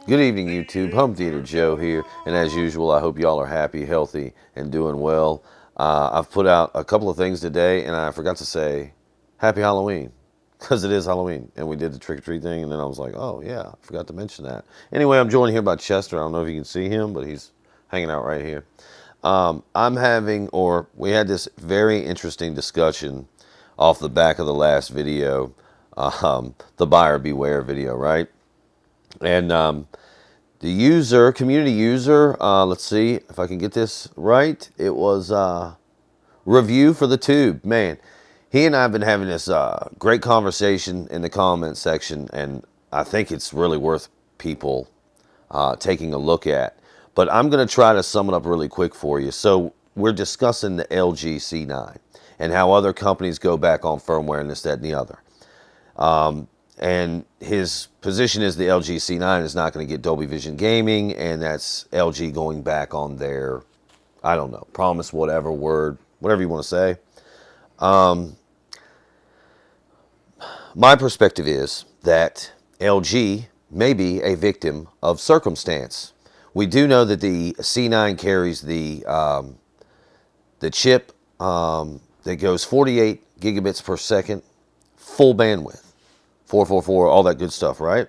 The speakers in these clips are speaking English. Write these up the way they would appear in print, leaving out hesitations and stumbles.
Good evening, YouTube. Home Theater Joe here, and as usual, I hope y'all are happy, healthy, and doing well. I've put out a couple of things today, and I forgot to say Happy Halloween, because it is Halloween, and we did the trick-or-treat thing, and then I was like, oh, yeah, I forgot to mention that. Anyway, I'm joined here by Chester. I don't know if you can see him, but he's hanging out right here. We had this very interesting discussion off the back of the last video, the buyer beware video, right? And the community user, let's see if I can get this right. It was review for the tube. Man, he and I have been having this great conversation in the comment section, and I think it's really worth people taking a look at. But I'm going to try to sum it up really quick for you. So we're discussing the LG C9 and how other companies go back on firmware and this, that, and the other. And his position is the LG C9 is not going to get Dolby Vision gaming, and that's LG going back on their, I don't know, promise, whatever word, whatever you want to say. My perspective is that LG may be a victim of circumstance. We do know that the C9 carries the chip that goes 48 gigabits per second, full bandwidth. 444, all that good stuff, right?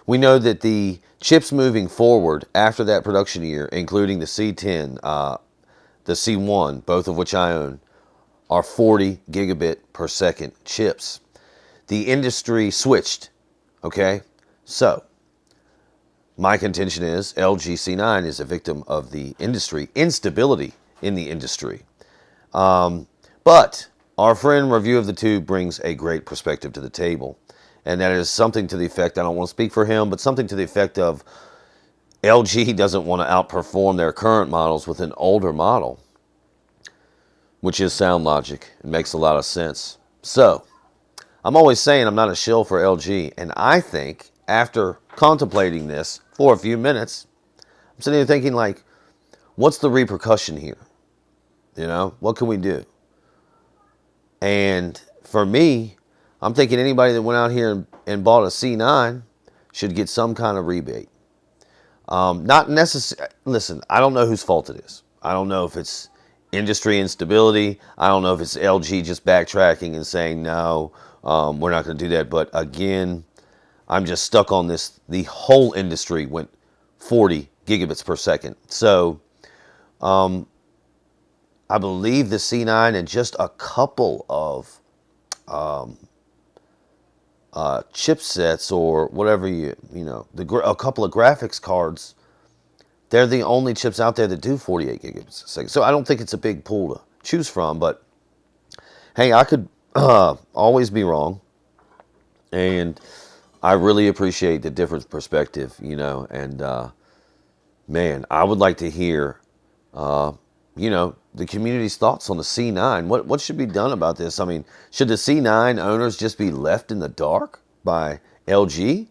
We know that the chips moving forward after that production year, including the C10, the C1, both of which I own, are 40 gigabit per second chips. The industry switched, okay? So, my contention is LG C9 is a victim of the industry, instability in the industry. But our friend Review of the Tube brings a great perspective to the table. And that is something to the effect, I don't want to speak for him, but something to the effect of LG doesn't want to outperform their current models with an older model, which is sound logic. It makes a lot of sense. So, I'm always saying I'm not a shill for LG. And I think, after contemplating this for a few minutes, I'm sitting here thinking, like, what's the repercussion here? You know, what can we do? And for me, I'm thinking anybody that went out here and bought a C9 should get some kind of rebate. Not necessarily, listen, I don't know whose fault it is. I don't know if it's industry instability. I don't know if it's LG just backtracking and saying, no, we're not going to do that. But again, I'm just stuck on this. The whole industry went 40 gigabits per second. So, I believe the C9 and just a couple of chipsets or whatever a couple of graphics cards, they're the only chips out there that do 48 gigabits a second. So I don't think it's a big pool to choose from, but hey, I could always be wrong. And I really appreciate the different perspective, and man, I would like to hear the community's thoughts on the C9. What should be done about this? I mean, should the C9 owners just be left in the dark by LG?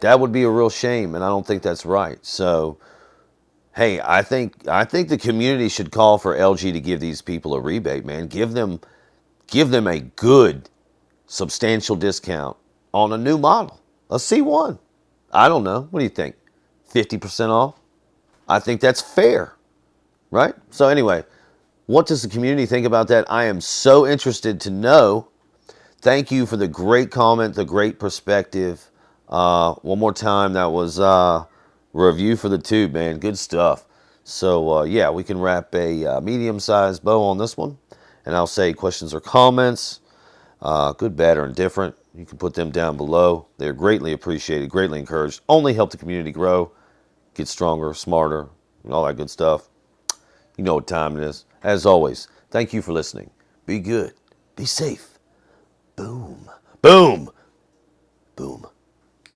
That would be a real shame, and I don't think that's right. So, hey, I think the community should call for LG to give these people a rebate, man. Give them a good, substantial discount on a new model, a C1. I don't know. What do you think? 50% off? I think that's fair, right? So anyway, what does the community think about that? I am so interested to know. Thank you for the great comment, the great perspective. One more time, that was Review for the Tube, man. Good stuff. So yeah, we can wrap a medium-sized bow on this one. And I'll say questions or comments, good, bad, or indifferent. You can put them down below. They're greatly appreciated, greatly encouraged. Only help the community grow, get stronger, smarter, and all that good stuff. You know what time it is. As always, thank you for listening. Be good. Be safe. Boom. Boom. Boom.